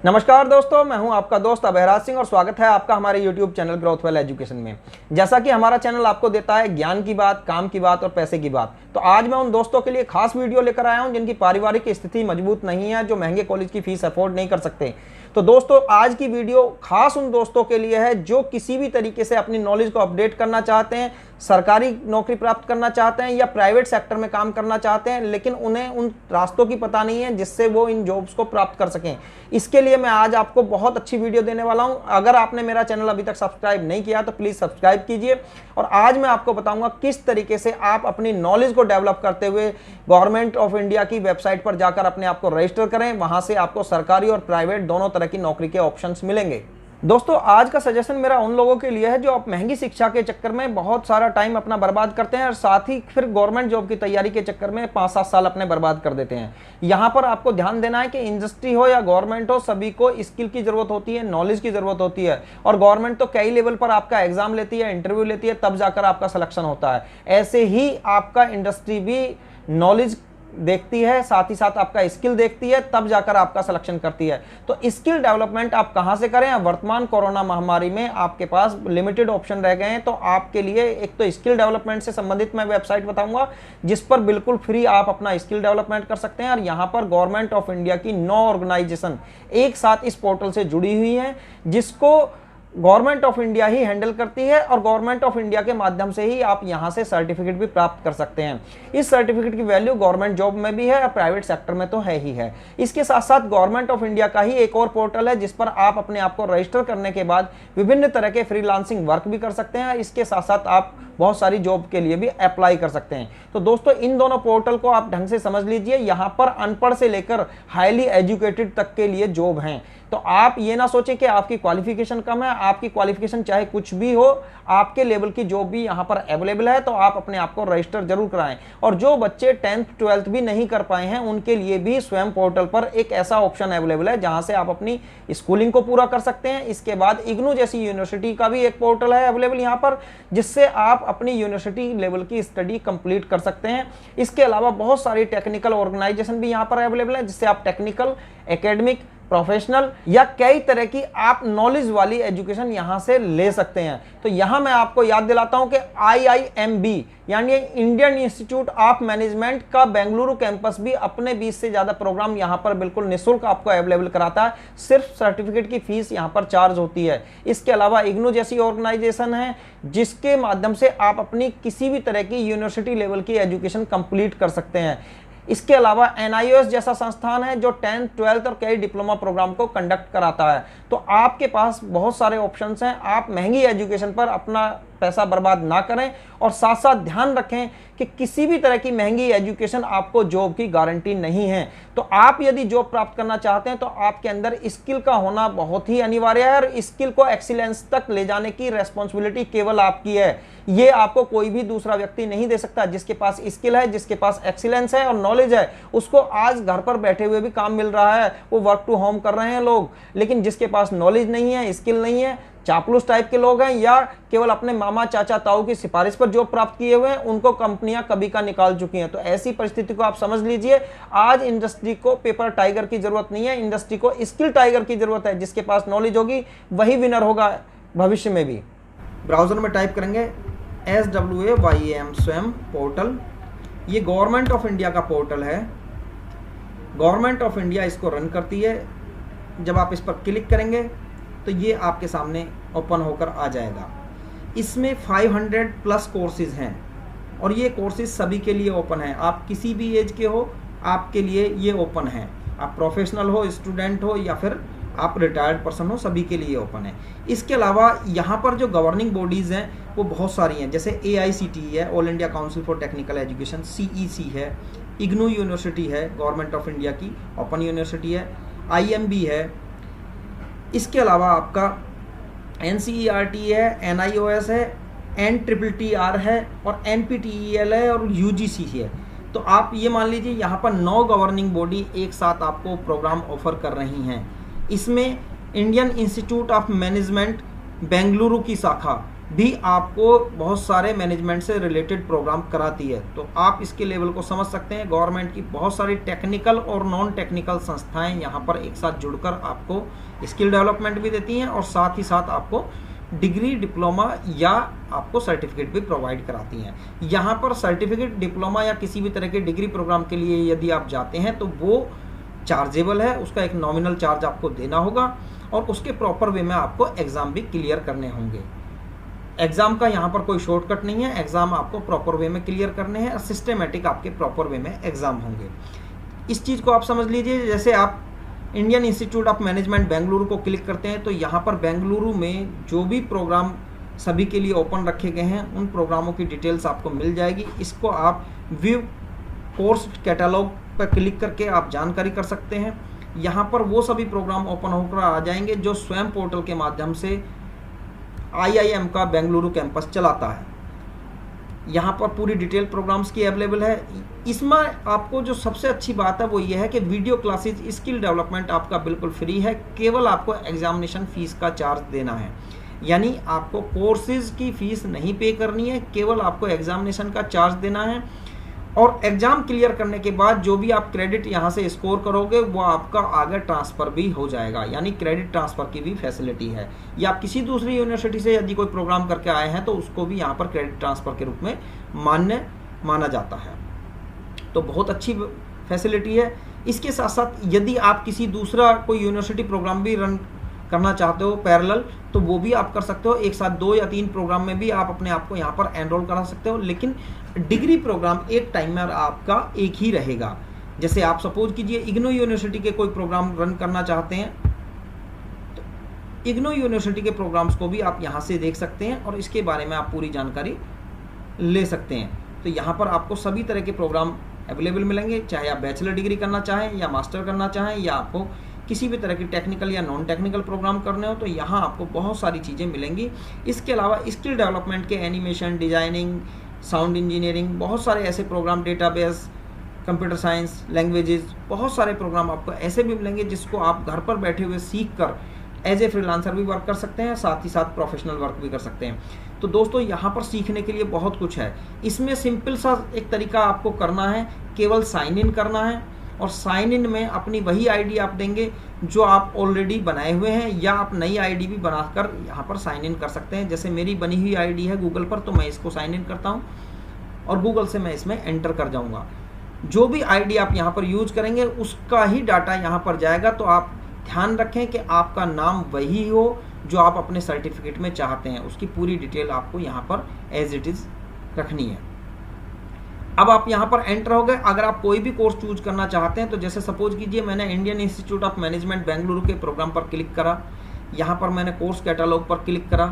नमस्कार दोस्तों, मैं हूं आपका दोस्त अभयराज सिंह और स्वागत है आपका हमारे YouTube चैनल ग्रोथवेल एजुकेशन में। जैसा कि हमारा चैनल आपको देता है ज्ञान की बात, काम की बात और पैसे की बात, तो आज मैं उन दोस्तों के लिए खास वीडियो लेकर आया हूं जिनकी पारिवारिक स्थिति मजबूत नहीं है, जो महंगे कॉलेज की फीस अफोर्ड नहीं कर सकते। तो दोस्तों, आज की वीडियो खास उन दोस्तों के लिए है जो किसी भी तरीके से अपनी नॉलेज को अपडेट करना चाहते हैं, सरकारी नौकरी प्राप्त करना चाहते हैं या प्राइवेट सेक्टर में काम करना चाहते हैं, लेकिन उन्हें उन रास्तों की पता नहीं है जिससे वो इन जॉब्स को प्राप्त कर सकें। इसके लिए मैं आज आपको बहुत अच्छी वीडियो देने वाला हूं। अगर आपने मेरा चैनल अभी तक सब्सक्राइब नहीं किया तो प्लीज सब्सक्राइब कीजिए। और आज मैं आपको बताऊंगा किस तरीके से आप अपनी नॉलेज को डेवलप करते हुए गवर्नमेंट ऑफ इंडिया की वेबसाइट पर जाकर अपने आप को रजिस्टर करें। वहां से आपको सरकारी और प्राइवेट दोनों तरह की नौकरी के ऑप्शंस मिलेंगे। दोस्तों, आज का सजेशन मेरा उन लोगों के लिए है जो आप महंगी शिक्षा के चक्कर में बहुत सारा टाइम अपना बर्बाद करते हैं और साथ ही फिर गवर्नमेंट जॉब की तैयारी के चक्कर में 5-7 साल अपने बर्बाद कर देते हैं। यहाँ पर आपको ध्यान देना है कि इंडस्ट्री हो या गवर्नमेंट हो, सभी को स्किल की जरूरत होती है, नॉलेज की जरूरत होती है। और गवर्नमेंट तो कई लेवल पर आपका एग्जाम लेती है, इंटरव्यू लेती है, तब जाकर आपका सिलेक्शन होता है। ऐसे ही आपका इंडस्ट्री भी नॉलेज देखती है, साथ ही साथ आपका स्किल देखती है, तब जाकर आपका सिलेक्शन करती है। तो स्किल डेवलपमेंट आप कहां से करें? वर्तमान कोरोना महामारी में आपके पास लिमिटेड ऑप्शन रह गए हैं। तो आपके लिए एक तो स्किल डेवलपमेंट से संबंधित मैं वेबसाइट बताऊंगा जिस पर बिल्कुल फ्री आप अपना स्किल डेवलपमेंट कर सकते हैं। और यहां पर गवर्नमेंट ऑफ इंडिया की 9 ऑर्गेनाइजेशन एक साथ इस पोर्टल से जुड़ी हुई हैं, जिसको government of India he handle करती है और गवर्नमेंट ऑफ इंडिया के माध्यम से ही आप यहां से सर्टिफिकेट भी प्राप्त कर सकते हैं। इस सर्टिफिकेट की वैल्यू गवर्नमेंट जॉब में भी है और प्राइवेट सेक्टर में तो है ही है। इसके साथ साथ गवर्नमेंट ऑफ इंडिया का ही एक और पोर्टल है जिस पर आप अपने आप को रजिस्टर करने के बाद विभिन्न तरह के फ्रीलांसिंग वर्क भी कर सकते हैं। इसके साथ साथ आप बहुत सारी जॉब के लिए भी अप्लाई कर सकते हैं। तो दोस्तों, इन दोनों पोर्टल को आप ढंग से समझ लीजिए। यहाँ पर अनपढ़ से लेकर हाईली एजुकेटेड तक के लिए जॉब हैं। तो आप ये ना सोचें कि आपकी क्वालिफिकेशन कम है। आपकी क्वालिफिकेशन चाहे कुछ भी हो, आपके लेवल की जॉब भी यहाँ पर अवेलेबल है। तो आप अपने आप को रजिस्टर जरूर कराएं। और जो बच्चे 10th 12th भी नहीं कर पाए हैं, उनके लिए भी स्वयं पोर्टल पर एक ऐसा ऑप्शन अवेलेबल है जहां से आप अपनी स्कूलिंग को पूरा कर सकते हैं। इसके बाद इग्नू जैसी यूनिवर्सिटी का भी एक पोर्टल है अवेलेबल यहाँ पर, जिससे आप अपनी यूनिवर्सिटी लेवल की स्टडी कंप्लीट कर सकते हैं। इसके अलावा बहुत सारी टेक्निकल ऑर्गेनाइजेशन भी यहाँ पर अवेलेबल है, जिससे आप टेक्निकल, एकेडमिक, प्रोफेशनल या कई तरह की आप नॉलेज वाली एजुकेशन यहां से ले सकते हैं। तो यहां मैं आपको याद दिलाता हूं कि IIMB यानी इंडियन इंस्टीट्यूट ऑफ मैनेजमेंट का बेंगलुरु कैंपस भी अपने 20 से ज्यादा प्रोग्राम यहां पर बिल्कुल निःशुल्क आपको अवेलेबल कराता है। सिर्फ सर्टिफिकेट की फीस यहां पर चार्ज होती है। इसके अलावा इग्नू जैसी ऑर्गेनाइजेशन है जिसके माध्यम से आप अपनी किसी भी तरह की यूनिवर्सिटी लेवल की एजुकेशन कंप्लीट कर सकते हैं। इसके अलावा NIOS जैसा संस्थान है जो 10th 12th और कई डिप्लोमा प्रोग्राम को कंडक्ट कराता है। तो आपके पास बहुत सारे ऑप्शंस हैं। आप महंगी एजुकेशन पर अपना पैसा बर्बाद ना करें और साथ साथ ध्यान रखें कि किसी भी तरह की महंगी एजुकेशन आपको जॉब की गारंटी नहीं है। तो आप यदि जॉब प्राप्त करना चाहते हैं तो आपके अंदर स्किल का होना बहुत ही अनिवार्य है और स्किल को एक्सीलेंस तक ले जाने की रेस्पॉन्सिबिलिटी केवल आपकी है। ये आपको कोई भी दूसरा व्यक्ति नहीं दे सकता। जिसके पास स्किल है, जिसके पास एक्सीलेंस है और नॉलेज है, उसको आज घर पर बैठे हुए भी काम मिल रहा है। वो वर्क टू होम कर रहे हैं लोग। लेकिन जिसके पास नॉलेज नहीं है, स्किल नहीं है, चापलूस टाइप के लोग हैं या केवल अपने मामा, चाचा, ताऊ की सिफारिश पर जॉब प्राप्त किए हुए हैं, उनको कंपनियां कभी का निकाल चुकी हैं। तो ऐसी परिस्थिति को आप समझ लीजिए। आज इंडस्ट्री को पेपर टाइगर की जरूरत नहीं है, इंडस्ट्री को स्किल टाइगर की जरूरत है। जिसके पास नॉलेज होगी वही विनर होगा भविष्य में भी। ब्राउजर में टाइप करेंगे SWAYAM स्वयं पोर्टल। ये गवर्नमेंट ऑफ इंडिया का पोर्टल है। गवर्नमेंट ऑफ इंडिया इसको रन करती है। जब आप इस पर क्लिक करेंगे तो ये आपके सामने ओपन होकर आ जाएगा। इसमें 500 प्लस कोर्सेज हैं और ये कोर्सेज सभी के लिए ओपन है। आप किसी भी एज के हो, आपके लिए ये ओपन है। आप प्रोफेशनल हो, स्टूडेंट हो या फिर आप रिटायर्ड पर्सन हो, सभी के लिए ओपन है। इसके अलावा यहाँ पर जो गवर्निंग बॉडीज़ हैं वो बहुत सारी हैं, जैसे AICTE है, all India council for technical education, CEC है, इग्नू यूनिवर्सिटी है गवर्नमेंट ऑफ इंडिया की, ओपन यूनिवर्सिटी है, IMB है। इसके अलावा आपका NCERT है, NIOS है, NTTR है और NPTEL है और UGC है। तो आप ये मान लीजिए यहाँ पर 9 गवर्निंग बॉडी एक साथ आपको प्रोग्राम ऑफर कर रही हैं। इसमें Indian institute of management Bengaluru की शाखा भी आपको बहुत सारे मैनेजमेंट से रिलेटेड प्रोग्राम कराती है। तो आप इसके लेवल को समझ सकते हैं। गवर्नमेंट की बहुत सारी टेक्निकल और नॉन टेक्निकल संस्थाएं यहाँ पर एक साथ जुड़कर आपको स्किल डेवलपमेंट भी देती हैं और साथ ही साथ आपको डिग्री, डिप्लोमा या आपको सर्टिफिकेट भी प्रोवाइड कराती हैं। यहाँ पर सर्टिफिकेट, डिप्लोमा या किसी भी तरह के डिग्री प्रोग्राम के लिए यदि आप जाते हैं तो वो चार्जेबल है, उसका एक नॉमिनल चार्ज आपको देना होगा और उसके प्रॉपर वे में आपको एग्ज़ाम भी क्लियर करने होंगे। एग्ज़ाम का यहाँ पर कोई शॉर्टकट नहीं है, एग्ज़ाम आपको प्रॉपर वे में क्लियर करने हैं और सिस्टमेटिक आपके प्रॉपर वे में एग्ज़ाम होंगे। इस चीज़ को आप समझ लीजिए। जैसे आप Indian institute of management Bengaluru को क्लिक करते हैं तो यहाँ पर बेंगलुरु में जो भी प्रोग्राम सभी के लिए ओपन रखे गए हैं उन प्रोग्रामों की डिटेल्स आपको मिल जाएगी। इसको आप व्यू कोर्स कैटलॉग पर क्लिक करके आप जानकारी कर सकते हैं। यहाँ पर वो सभी प्रोग्राम ओपन होकर आ जाएंगे जो स्वयं पोर्टल के माध्यम से IIM का बेंगलुरु कैंपस चलाता है। यहाँ पर पूरी डिटेल प्रोग्राम्स की अवेलेबल है। इसमें आपको जो सबसे अच्छी बात है वो ये है कि वीडियो क्लासेज, स्किल डेवलपमेंट आपका बिल्कुल फ्री है। केवल आपको एग्जामिनेशन फीस का चार्ज देना है, यानी आपको कोर्सेज की फीस नहीं पे करनी है, केवल आपको एग्जामिनेशन का चार्ज देना है। और एग्ज़ाम क्लियर करने के बाद जो भी आप क्रेडिट यहाँ से स्कोर करोगे वो आपका आगे ट्रांसफ़र भी हो जाएगा, यानी क्रेडिट ट्रांसफ़र की भी फैसिलिटी है। या आप किसी दूसरी यूनिवर्सिटी से यदि कोई प्रोग्राम करके आए हैं तो उसको भी यहाँ पर क्रेडिट ट्रांसफ़र के रूप में माना जाता है। तो बहुत अच्छी फैसिलिटी है। इसके साथ साथ यदि आप किसी दूसरा कोई यूनिवर्सिटी प्रोग्राम भी रन करना चाहते हो पैरेलल, तो वो भी आप कर सकते हो। एक साथ 2 या 3 प्रोग्राम में भी आप अपने आप को यहाँ पर एनरोल करा सकते हो, लेकिन डिग्री प्रोग्राम एक टाइम में आपका एक ही रहेगा। जैसे आप सपोज कीजिए इग्नो यूनिवर्सिटी के कोई प्रोग्राम रन करना चाहते हैं तो इग्नो यूनिवर्सिटी के प्रोग्राम्स को भी आप यहाँ से देख सकते हैं और इसके बारे में आप पूरी जानकारी ले सकते हैं। तो यहाँ पर आपको सभी तरह के प्रोग्राम अवेलेबल मिलेंगे, चाहे आप बैचलर डिग्री करना चाहें या मास्टर करना चाहें या आपको किसी भी तरह की टेक्निकल या नॉन टेक्निकल प्रोग्राम करने हो, तो यहाँ आपको बहुत सारी चीज़ें मिलेंगी। इसके अलावा स्किल डेवलपमेंट के एनिमेशन, डिजाइनिंग, साउंड इंजीनियरिंग, बहुत सारे ऐसे program, database, computer science, languages, बहुत सारे प्रोग्राम आपको ऐसे भी मिलेंगे जिसको आप घर पर बैठे हुए सीख कर एज ए फ्रीलांसर भी वर्क कर सकते हैं, साथ ही साथ प्रोफेशनल वर्क भी कर सकते हैं। तो दोस्तों यहाँ पर सीखने के लिए बहुत कुछ है। इसमें सिंपल सा एक तरीका आपको करना है, केवल साइन इन करना है और साइन इन में अपनी वही आईडी आप देंगे जो आप ऑलरेडी बनाए हुए हैं, या आप नई आईडी भी बनाकर यहाँ पर साइन इन कर सकते हैं। जैसे मेरी बनी हुई आईडी है गूगल पर, तो मैं इसको साइन इन करता हूँ और गूगल से मैं इसमें एंटर कर जाऊँगा। जो भी आईडी आप यहाँ पर यूज करेंगे उसका ही डाटा यहाँ पर जाएगा। तो आप ध्यान रखें कि आपका नाम वही हो जो आप अपने सर्टिफिकेट में चाहते हैं, उसकी पूरी डिटेल आपको यहाँ पर एज इट इज़ रखनी है। अब आप यहाँ पर एंटर हो गए। अगर आप कोई भी कोर्स चूज करना चाहते हैं तो जैसे सपोज कीजिए मैंने Indian institute of management Bengaluru के प्रोग्राम पर क्लिक करा, यहाँ पर मैंने कोर्स कैटलॉग पर क्लिक करा।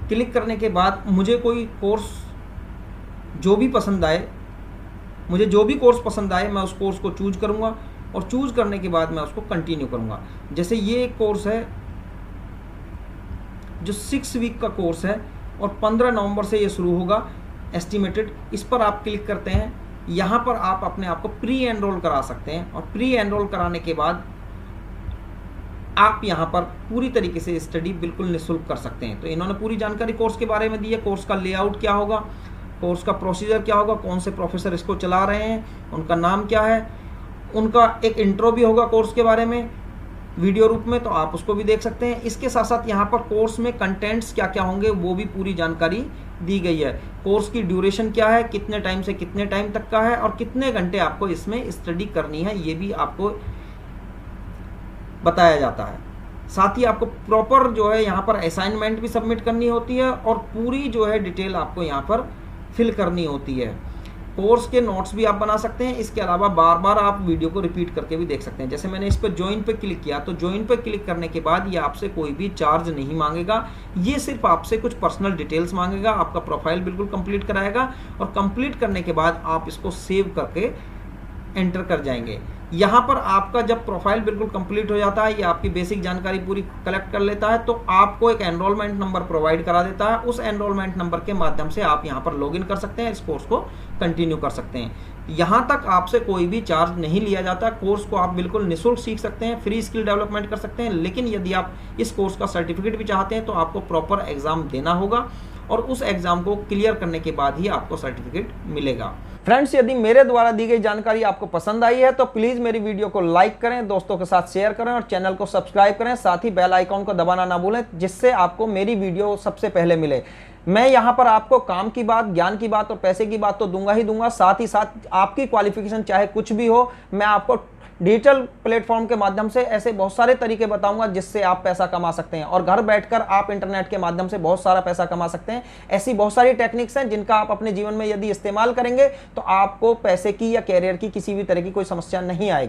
क्लिक करने के बाद मुझे कोई कोर्स जो भी पसंद आए, मुझे जो भी कोर्स पसंद आए मैं उस कोर्स को चूज करूँगा और चूज करने के बाद मैं उसको कंटिन्यू करूँगा। जैसे ये एक कोर्स है जो 6 वीक का कोर्स है और 15 नवंबर से ये शुरू होगा एस्टिमेटेड। इस पर आप क्लिक करते हैं, यहाँ पर आप अपने आप को प्री एनरोल करा सकते हैं और प्री एनरोल कराने के बाद आप यहाँ पर पूरी तरीके से स्टडी बिल्कुल निःशुल्क कर सकते हैं। तो इन्होंने पूरी जानकारी कोर्स के बारे में दी है, कोर्स का लेआउट क्या होगा, कोर्स का प्रोसीजर क्या होगा, कौन से प्रोफेसर इसको चला रहे हैं, उनका नाम क्या है, उनका एक इंट्रो भी होगा कोर्स के बारे में वीडियो रूप में, तो आप उसको भी देख सकते हैं। इसके साथ साथ यहाँ पर कोर्स में कंटेंट्स क्या क्या होंगे वो भी पूरी जानकारी दी गई है। कोर्स की ड्यूरेशन क्या है, कितने टाइम से कितने टाइम तक का है और कितने घंटे आपको इसमें स्टडी करनी है, ये भी आपको बताया जाता है। साथ ही आपको प्रॉपर जो है यहाँ पर असाइनमेंट भी सबमिट करनी होती है और पूरी जो है डिटेल आपको यहाँ पर फिल करनी होती है। कोर्स के नोट्स भी आप बना सकते हैं। इसके अलावा बार बार आप वीडियो को रिपीट करके भी देख सकते हैं। जैसे मैंने इस पर ज्वाइन पे क्लिक किया, तो ज्वाइन पे क्लिक करने के बाद ये आपसे कोई भी चार्ज नहीं मांगेगा, ये सिर्फ आपसे कुछ पर्सनल डिटेल्स मांगेगा, आपका प्रोफाइल बिल्कुल कंप्लीट कराएगा और कंप्लीट करने के बाद आप इसको सेव करके एंटर कर जाएंगे। यहाँ पर आपका जब प्रोफाइल बिल्कुल कंप्लीट हो जाता है, ये आपकी बेसिक जानकारी पूरी कलेक्ट कर लेता है, तो आपको एक एनरोलमेंट नंबर प्रोवाइड करा देता है। उस एनरोलमेंट नंबर के माध्यम से आप यहाँ पर लॉगिन कर सकते हैं, इस कोर्स को कंटिन्यू कर सकते हैं। यहाँ तक आपसे कोई भी चार्ज नहीं लिया जाता। कोर्स को आप बिल्कुल निःशुल्क सीख सकते हैं, फ्री स्किल डेवलपमेंट कर सकते हैं। लेकिन यदि आप इस कोर्स का सर्टिफिकेट भी चाहते हैं तो आपको प्रॉपर एग्जाम देना होगा और उस एग्जाम को क्लियर करने के बाद ही आपको सर्टिफिकेट मिलेगा। फ्रेंड्स, यदि मेरे द्वारा दी गई जानकारी आपको पसंद आई है तो प्लीज मेरी वीडियो को लाइक करें, दोस्तों के साथ शेयर करें और चैनल को सब्सक्राइब करें। साथ ही बेल आइकॉन को दबाना ना भूलें, जिससे आपको मेरी वीडियो सबसे पहले मिले। मैं यहाँ पर आपको काम की बात, ज्ञान की बात और पैसे की बात तो दूंगा ही दूंगा, साथ ही साथ आपकी क्वालिफिकेशन चाहे कुछ भी हो, मैं आपको डिजिटल प्लेटफॉर्म के माध्यम से ऐसे बहुत सारे तरीके बताऊंगा जिससे आप पैसा कमा सकते हैं और घर बैठकर आप इंटरनेट के माध्यम से बहुत सारा पैसा कमा सकते हैं। ऐसी बहुत सारी टेक्निक्स हैं जिनका आप अपने जीवन में यदि इस्तेमाल करेंगे तो आपको पैसे की या कैरियर की किसी भी तरह की कोई समस्या नहीं आएगी।